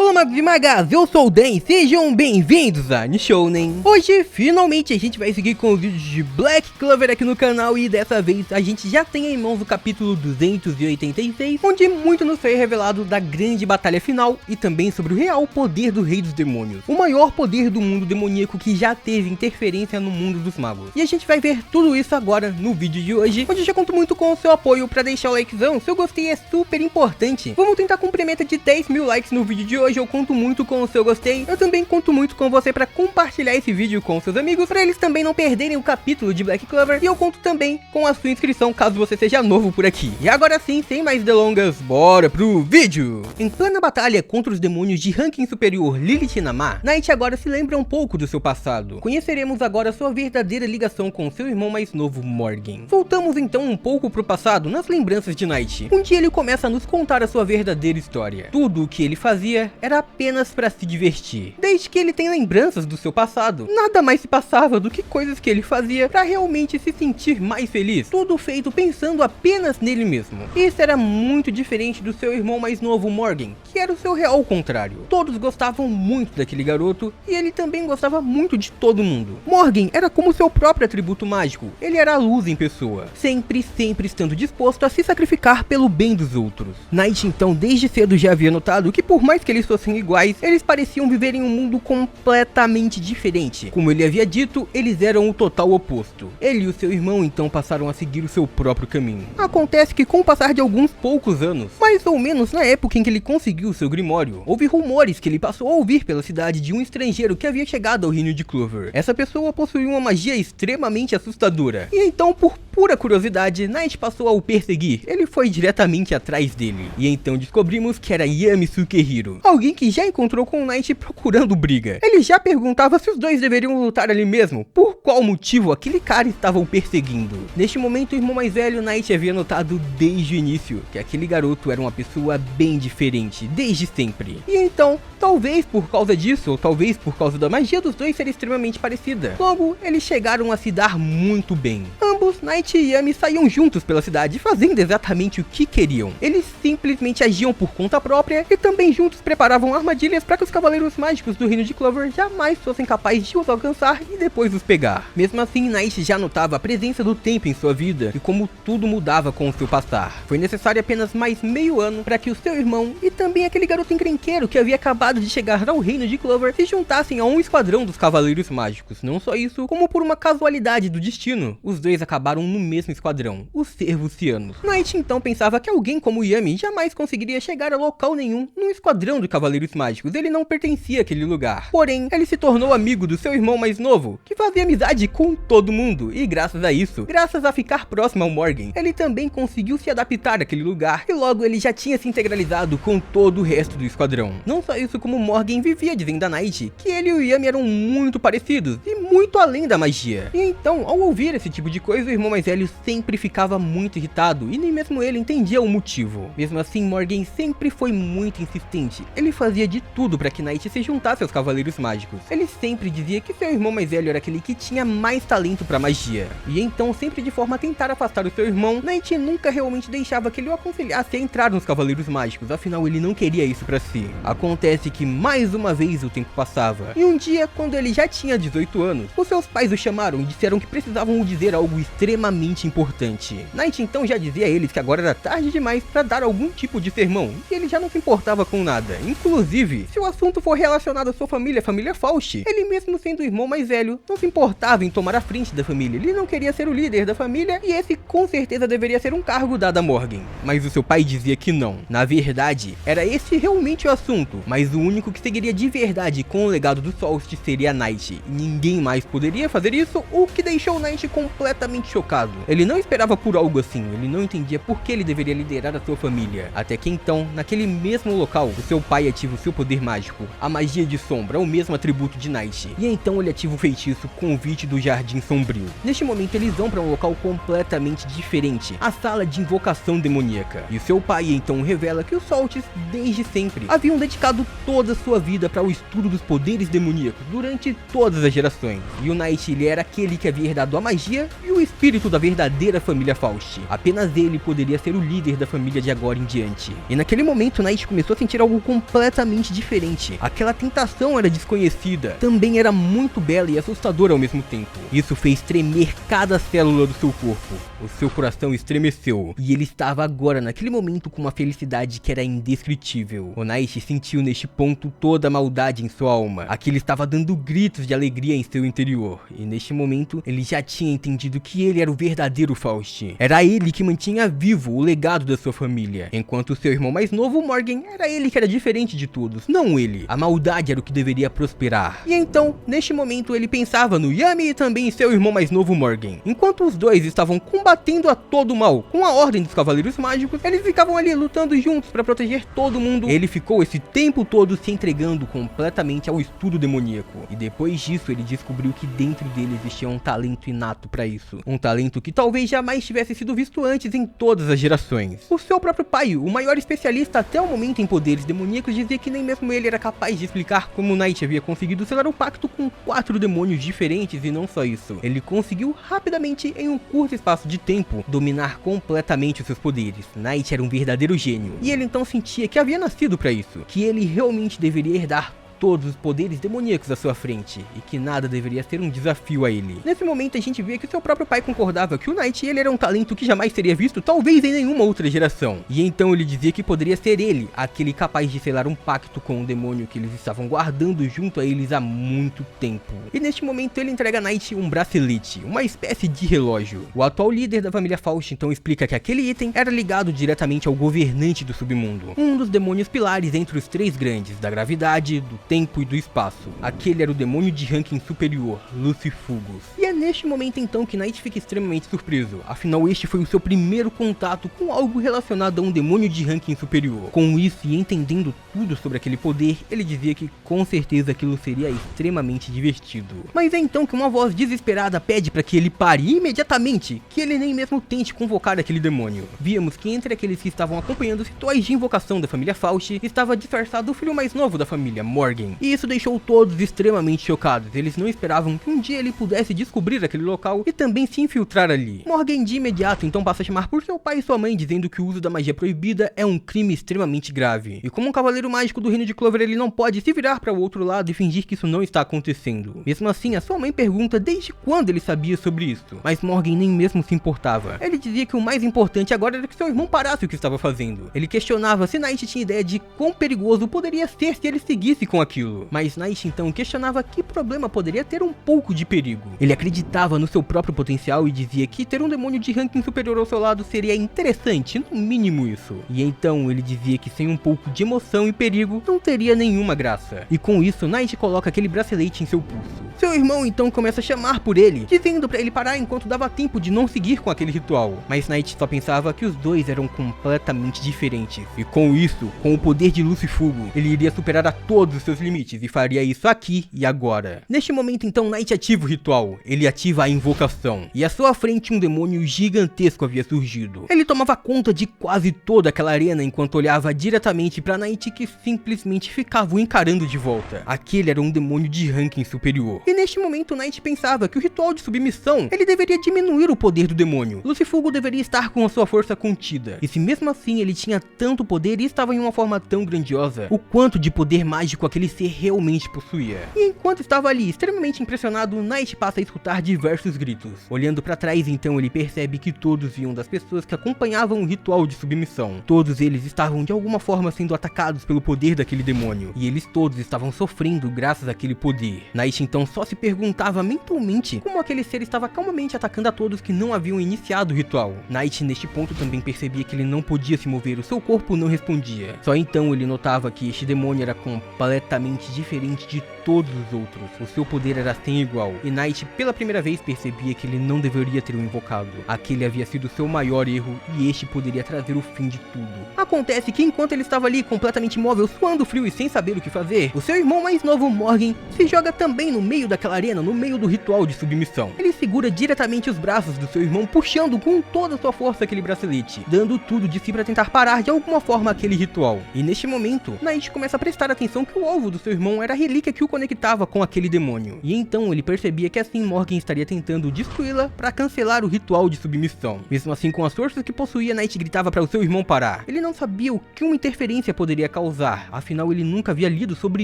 Olá magos e magas, eu sou o Dan, sejam bem-vindos a Nishounen. Hoje, finalmente, a gente vai seguir com os vídeos de Black Clover aqui no canal e dessa vez a gente já tem em mãos o capítulo 286, onde muito nos foi revelado da grande batalha final e também sobre o real poder do Rei dos Demônios, o maior poder do mundo demoníaco que já teve interferência no mundo dos magos. E a gente vai ver tudo isso agora no vídeo de hoje, onde eu já conto muito com o seu apoio para deixar o likezão. Seu gostei é super importante. Vamos tentar cumprir a meta de 10 mil likes no vídeo de hoje. Eu conto muito com o seu gostei. Eu também conto muito com você para compartilhar esse vídeo com seus amigos, para eles também não perderem o capítulo de Black Clover. E eu conto também com a sua inscrição, caso você seja novo por aqui. E agora sim, sem mais delongas, bora pro vídeo! Em plena batalha contra os demônios de ranking superior Lilith e Namah, Knight agora se lembra um pouco do seu passado. Conheceremos agora sua verdadeira ligação com seu irmão mais novo, Morgan. Voltamos então um pouco pro passado, nas lembranças de Knight. Um dia ele começa a nos contar a sua verdadeira história. Tudo o que ele fazia era apenas para se divertir. Desde que ele tem lembranças do seu passado, nada mais se passava do que coisas que ele fazia para realmente se sentir mais feliz. Tudo feito pensando apenas nele mesmo. Isso era muito diferente do seu irmão mais novo, Morgan, que era o seu real contrário. Todos gostavam muito daquele garoto e ele também gostava muito de todo mundo. Morgan era como seu próprio atributo mágico. Ele era a luz em pessoa, sempre estando disposto a se sacrificar pelo bem dos outros. Knight então desde cedo já havia notado que por mais que eles fossem iguais, eles pareciam viver em um mundo completamente diferente. Como ele havia dito, eles eram o total oposto. Ele e o seu irmão então passaram a seguir o seu próprio caminho. Acontece que com o passar de alguns poucos anos, mais ou menos na época em que ele conseguiu o seu grimório, houve rumores que ele passou a ouvir pela cidade de um estrangeiro que havia chegado ao reino de Clover. Essa pessoa possuía uma magia extremamente assustadora. E então, por pura curiosidade, Knight passou a o perseguir. Ele foi diretamente atrás dele. E então descobrimos que era Yami Sukehiro, alguém que já encontrou com Knight procurando briga. Ele já perguntava se os dois deveriam lutar ali mesmo, por qual motivo aquele cara estava o perseguindo. Neste momento, o irmão mais velho, Knight, havia notado desde o início que aquele garoto era uma pessoa bem diferente, desde sempre. E então, talvez por causa disso, ou talvez por causa da magia dos dois ser extremamente parecida, logo, eles chegaram a se dar muito bem. Ambos, Knight e Yami, saíam juntos pela cidade, fazendo exatamente o que queriam. Eles simplesmente agiam por conta própria e também juntos preparavam armadilhas para que os cavaleiros mágicos do reino de Clover jamais fossem capazes de os alcançar e depois os pegar. Mesmo assim, Knight já notava a presença do tempo em sua vida e como tudo mudava com o seu passar. Foi necessário apenas mais meio ano para que o seu irmão e também aquele garoto encrenqueiro que havia acabado de chegar ao reino de Clover se juntassem a um esquadrão dos cavaleiros mágicos. Não só isso, como por uma casualidade do destino, os dois acabaram no mesmo esquadrão, os Servos Cianos. Knight então pensava que alguém como Yami jamais conseguiria chegar a local nenhum num esquadrão de cavaleiros mágicos. Ele não pertencia àquele lugar. Porém, ele se tornou amigo do seu irmão mais novo, que fazia amizade com todo mundo. E graças a isso, graças a ficar próximo ao Morgan, ele também conseguiu se adaptar àquele lugar. E logo ele já tinha se integralizado com todo o resto do esquadrão. Não só isso, como Morgan vivia dizendo a Knight que ele e o Yami eram muito parecidos e muito além da magia. E então, ao ouvir esse tipo de coisa, o irmão mais velho sempre ficava muito irritado e nem mesmo ele entendia o motivo. Mesmo assim, Morgan sempre foi muito insistente. Ele fazia de tudo para que Knight se juntasse aos cavaleiros mágicos. Ele sempre dizia que seu irmão mais velho era aquele que tinha mais talento para magia. E então, sempre de forma a tentar afastar o seu irmão, Knight nunca realmente deixava que ele o aconselhasse a entrar nos cavaleiros mágicos, afinal ele não queria isso para si. Acontece que mais uma vez o tempo passava. E um dia, quando ele já tinha 18 anos, os seus pais o chamaram e disseram que precisavam lhe dizer algo extremamente importante. Knight então já dizia a eles que agora era tarde demais para dar algum tipo de sermão, e ele já não se importava com nada. Inclusive, se o assunto for relacionado à sua família, a família Faust, ele mesmo sendo o irmão mais velho, não se importava em tomar a frente da família. Ele não queria ser o líder da família, e esse com certeza deveria ser um cargo dado a Morgan. Mas o seu pai dizia que não. Na verdade, era esse realmente o assunto, mas o único que seguiria de verdade com o legado do Solstice seria Knight. E ninguém mais poderia fazer isso, o que deixou Knight completamente chocado. Ele não esperava por algo assim, ele não entendia por que ele deveria liderar a sua família. Até que então, naquele mesmo local, o seu pai ativa o seu poder mágico, a magia de sombra, o mesmo atributo de Knight. E então ele ativa o feitiço Convite do Jardim Sombrio. Neste momento eles vão para um local completamente diferente, a sala de invocação demoníaca. E o seu pai então revela que os Solstice, desde sempre, haviam dedicado toda a sua vida para o estudo dos poderes demoníacos durante todas as gerações. gerações. E o Knight, ele era aquele que havia herdado a magia e o espírito da verdadeira família Faust. Apenas ele poderia ser o líder da família de agora em diante. E naquele momento o Knight começou a sentir algo completamente diferente. Aquela tentação era desconhecida, também era muito bela e assustadora ao mesmo tempo. Isso fez tremer cada célula do seu corpo. O seu coração estremeceu e ele estava agora naquele momento com uma felicidade que era indescritível. O Knight sentiu neste ponto toda a maldade em sua alma. Aquilo estava dando gritos de alegria em seu interior. E neste momento ele já tinha entendido que ele era o verdadeiro Faust. Era ele que mantinha vivo o legado da sua família. Enquanto seu irmão mais novo, Morgan, era ele que era diferente de todos, não ele. A maldade era o que deveria prosperar. E então, neste momento, ele pensava no Yami e também em seu irmão mais novo, Morgan. Enquanto os dois estavam combatendo a todo mal com a Ordem dos Cavaleiros Mágicos, eles ficavam ali lutando juntos para proteger todo mundo. Ele ficou esse tempo todo se entregando completamente ao estudo demoníaco. E depois disso, ele descobriu que dentro dele existia um talento inato para isso. Um talento que talvez jamais tivesse sido visto antes em todas as gerações. O seu próprio pai, o maior especialista até o momento em poderes demoníacos, dizia que nem mesmo ele era capaz de explicar como o Knight havia conseguido selar o pacto com 4 demônios diferentes. E não só isso, ele conseguiu rapidamente, em um curto espaço de tempo, dominar completamente os seus poderes. Knight era um verdadeiro gênio, e ele então sentia que havia nascido para isso, que ele realmente deveria herdar todos os poderes demoníacos à sua frente, e que nada deveria ser um desafio a ele. Nesse momento a gente vê que o seu próprio pai concordava que o Knight, ele era um talento que jamais seria visto, talvez em nenhuma outra geração. E então ele dizia que poderia ser ele, aquele capaz de selar um pacto com um demônio que eles estavam guardando junto a eles há muito tempo. E neste momento ele entrega a Knight um bracelete, uma espécie de relógio. O atual líder da família Faust então explica que aquele item era ligado diretamente ao governante do submundo, um dos demônios pilares entre os 3 grandes, da gravidade, do tempo e do espaço. Aquele era o demônio de ranking superior, Lucifugus. E é neste momento então que Knight fica extremamente surpreso, afinal este foi o seu primeiro contato com algo relacionado a um demônio de ranking superior. Com isso e entendendo tudo sobre aquele poder, ele dizia que com certeza aquilo seria extremamente divertido. Mas é então que uma voz desesperada pede para que ele pare imediatamente, que ele nem mesmo tente convocar aquele demônio. Víamos que entre aqueles que estavam acompanhando os rituais de invocação da família Faust, estava disfarçado o filho mais novo da família, Morgan. E isso deixou todos extremamente chocados. Eles não esperavam que um dia ele pudesse descobrir aquele local e também se infiltrar ali. Morgan de imediato então passa a chamar por seu pai e sua mãe, dizendo que o uso da magia proibida é um crime extremamente grave. E como um cavaleiro mágico do reino de Clover, ele não pode se virar para o outro lado e fingir que isso não está acontecendo. Mesmo assim, a sua mãe pergunta desde quando ele sabia sobre isso, mas Morgan nem mesmo se importava. Ele dizia que o mais importante agora era que seu irmão parasse o que estava fazendo. Ele questionava se Knight tinha ideia de quão perigoso poderia ser se ele seguisse com aquilo. Mas Knight então questionava que problema poderia ter um pouco de perigo. Ele acreditava no seu próprio potencial e dizia que ter um demônio de ranking superior ao seu lado seria interessante, no mínimo isso. E então ele dizia que sem um pouco de emoção e perigo não teria nenhuma graça. E com isso Knight coloca aquele bracelete em seu pulso. Seu irmão então começa a chamar por ele, dizendo para ele parar enquanto dava tempo de não seguir com aquele ritual. Mas Knight só pensava que os dois eram completamente diferentes. E com isso, com o poder de Lucifugo, ele iria superar a todos os seus limites e faria isso aqui e agora. Neste momento então Knight ativa o ritual, ele ativa a invocação, e à sua frente um demônio gigantesco havia surgido. Ele tomava conta de quase toda aquela arena enquanto olhava diretamente para Knight, que simplesmente ficava o encarando de volta. Aquele era um demônio de ranking superior. E neste momento Knight pensava que o ritual de submissão, ele deveria diminuir o poder do demônio. Lucifugo deveria estar com a sua força contida. E se mesmo assim ele tinha tanto poder e estava em uma forma tão grandiosa, o quanto de poder mágico aquele ser realmente possuía. E enquanto estava ali extremamente impressionado, Knight passa a escutar diversos gritos. Olhando para trás então ele percebe que todos vinham das pessoas que acompanhavam o ritual de submissão. Todos eles estavam de alguma forma sendo atacados pelo poder daquele demônio, e eles todos estavam sofrendo graças àquele poder. Knight então só se perguntava mentalmente como aquele ser estava calmamente atacando a todos que não haviam iniciado o ritual. Knight neste ponto também percebia que ele não podia se mover, o seu corpo não respondia. Só então ele notava que este demônio era completamente diferente de todos os outros. O seu poder era sem igual, e Knight pela primeira vez percebia que ele não deveria ter o invocado. Aquele havia sido seu maior erro, e este poderia trazer o fim de tudo. Acontece que enquanto ele estava ali completamente imóvel, suando frio e sem saber o que fazer, o seu irmão mais novo, Morgan, se joga também no meio meio daquela arena, no meio do ritual de submissão. Ele segura diretamente os braços do seu irmão, puxando com toda a sua força aquele bracelete, dando tudo de si para tentar parar de alguma forma aquele ritual. E neste momento, Knight começa a prestar atenção que o alvo do seu irmão era a relíquia que o conectava com aquele demônio. E então ele percebia que assim Morgan estaria tentando destruí-la para cancelar o ritual de submissão. Mesmo assim, com as forças que possuía, Knight gritava para o seu irmão parar. Ele não sabia o que uma interferência poderia causar, afinal ele nunca havia lido sobre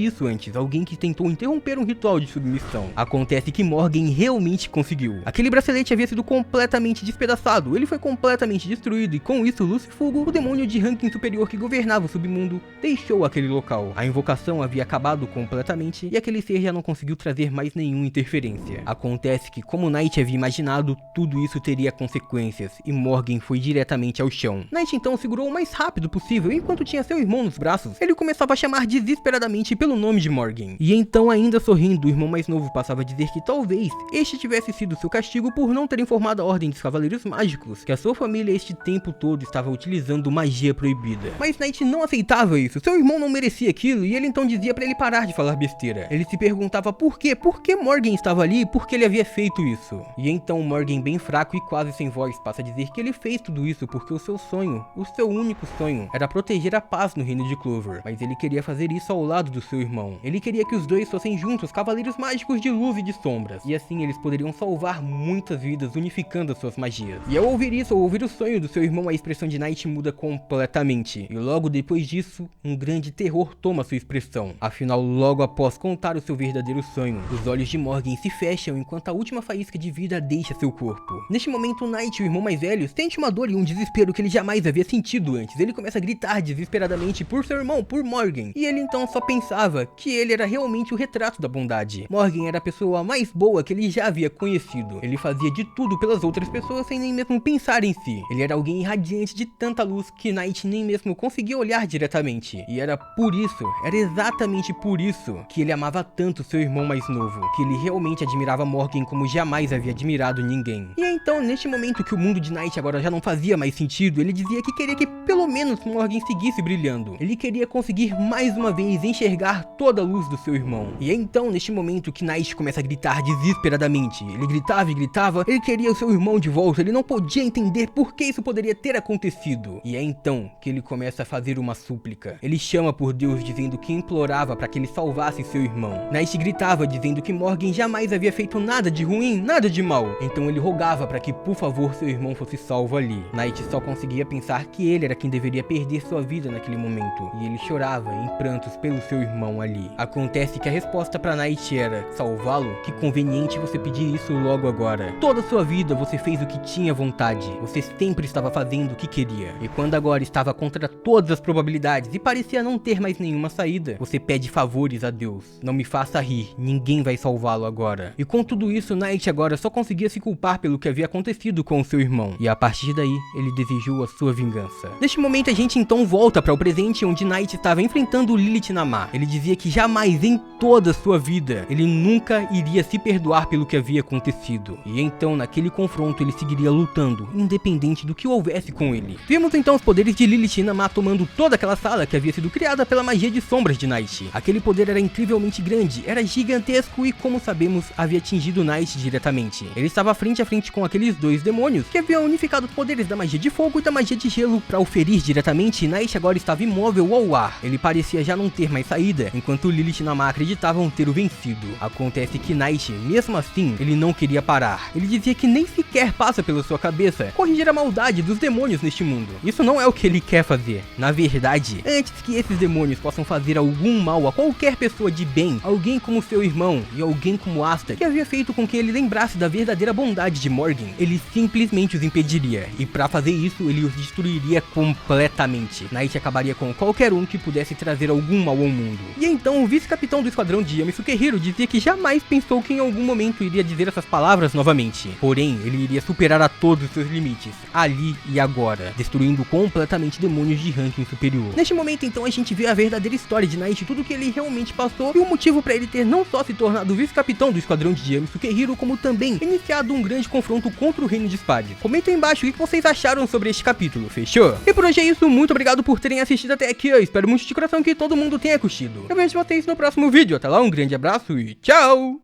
isso antes, alguém que tentou interromper um ritual de submissão. Acontece que Morgan realmente conseguiu. Aquele bracelete havia sido completamente despedaçado, ele foi completamente destruído e com isso Lucifugo, o demônio de ranking superior que governava o submundo, deixou aquele local. A invocação havia acabado completamente e aquele ser já não conseguiu trazer mais nenhuma interferência. Acontece que, como Knight havia imaginado, tudo isso teria consequências e Morgan foi diretamente ao chão. Knight então segurou o mais rápido possível enquanto tinha seu irmão nos braços. Ele começava a chamar desesperadamente pelo nome de Morgan. E então, ainda sorrindo, o irmão mais novo passava a dizer que talvez este tivesse sido seu castigo por não ter informado a Ordem dos Cavaleiros Mágicos que a sua família este tempo todo estava utilizando magia proibida. Mas Knight não aceitava isso, seu irmão não merecia aquilo e ele então dizia para ele parar de falar besteira. Ele se perguntava por que Morgan estava ali e por que ele havia feito isso. E então Morgan, bem fraco e quase sem voz, passa a dizer que ele fez tudo isso porque o seu sonho, o seu único sonho, era proteger a paz no reino de Clover. Mas ele queria fazer isso ao lado do seu irmão. Ele queria que os dois fossem juntos cavaleiros mágicos de luz e de sombras. E assim eles poderiam salvar muitas vidas unificando as suas magias. E ao ouvir isso, ao ouvir o sonho do seu irmão, a expressão de Knight muda completamente. E logo depois disso, um grande terror toma sua expressão. Afinal, logo após contar o seu verdadeiro sonho, os olhos de Morgan se fecham enquanto a última faísca de vida deixa seu corpo. Neste momento, Knight, o irmão mais velho, sente uma dor e um desespero que ele jamais havia sentido antes. Ele começa a gritar desesperadamente por seu irmão, por Morgan. E ele então só pensava que ele era realmente o retrato da bondade. Morgan era a pessoa mais boa que ele já havia conhecido. Ele fazia de tudo pelas outras pessoas sem nem mesmo pensar em si. Ele era alguém irradiante de tanta luz que Knight nem mesmo conseguia olhar diretamente. E era por isso, era exatamente por isso que ele amava tanto seu irmão mais novo, que ele realmente admirava Morgan como jamais havia admirado ninguém. E então, neste momento que o mundo de Knight agora já não fazia mais sentido, ele dizia que queria que pelo menos Morgan seguisse brilhando. Ele queria conseguir mais uma vez enxergar toda a luz do seu irmão. E é então, neste momento que Knight começa a gritar desesperadamente. Ele gritava e gritava, ele queria o seu irmão de volta, ele não podia entender por que isso poderia ter acontecido. E é então que ele começa a fazer uma súplica. Ele chama por Deus dizendo que implorava para que ele salvasse seu irmão. Knight gritava dizendo que Morgan jamais havia feito nada de ruim, nada de mal. Então ele rogava para que por favor seu irmão fosse salvo ali. Knight só conseguia pensar que ele era quem deveria perder sua vida naquele momento. E ele chorava em prantos pelo seu irmão ali. Acontece que a resposta para Knight era: salvá-lo? Que conveniente você pedir isso logo agora. Toda sua vida você fez o que tinha vontade. Você sempre estava fazendo o que queria. E quando agora estava contra todas as probabilidades e parecia não ter mais nenhuma saída, você pede favores a Deus. Não me faça rir, ninguém vai salvá-lo agora. E com tudo isso, Knight agora só conseguia se culpar pelo que havia acontecido com o seu irmão. E a partir daí, ele desejou a sua vingança. Neste momento a gente então volta para o presente, onde Knight estava enfrentando Lilith na má. Ele dizia que jamais em toda a sua vida, ele nunca iria se perdoar pelo que havia acontecido. E então naquele confronto ele seguiria lutando, independente do que houvesse com ele. Vimos então os poderes de Lilith na má tomando toda aquela sala que havia sido criada pela magia de sombras de Knight. Aquele poder era incrivelmente grande, era gigantesco e, como sabemos, havia atingido Knight diretamente. Ele estava frente a frente com aqueles dois demônios que haviam unificado os poderes da magia de fogo e da magia de gelo para o ferir diretamente. Knight agora estava imóvel ao ar. Ele parecia já não ter mais saída, enquanto Lilith na má acreditavam ter o vencido. Acontece que Knight, mesmo assim, ele não queria parar. Ele dizia que nem sequer passa pela sua cabeça corrigir a maldade dos demônios neste mundo. Isso não é o que ele quer fazer. Na verdade, antes que esses demônios possam fazer algum mal a qualquer pessoa de bem, alguém como seu irmão e alguém como Asta, que havia feito com que ele lembrasse da verdadeira bondade de Morgan, ele simplesmente os impediria. E para fazer isso, ele os destruiria completamente. Knight acabaria com qualquer um que pudesse trazer algum mal ao mundo. E então o vice-capitão do esquadrão de Yami Sukehiro dizia que jamais pensou que em algum momento iria dizer essas palavras novamente. Porém, ele iria superar a todos os seus limites, ali e agora, destruindo completamente demônios de ranking superior. Neste momento então a gente vê a verdadeira história de Knight, tudo que ele realmente passou e o motivo para ele ter não só se tornado vice-capitão do esquadrão de Yami Sukehiro, como também iniciado um grande confronto contra o reino de Spades. Comentem aí embaixo o que vocês acharam sobre este capítulo, fechou? E por hoje é isso, muito obrigado por terem assistido até aqui, eu espero muito de coração que todo mundo tenha curtido. Eu vejo vocês no próximo vídeo, até lá, um grande abraço e tchau!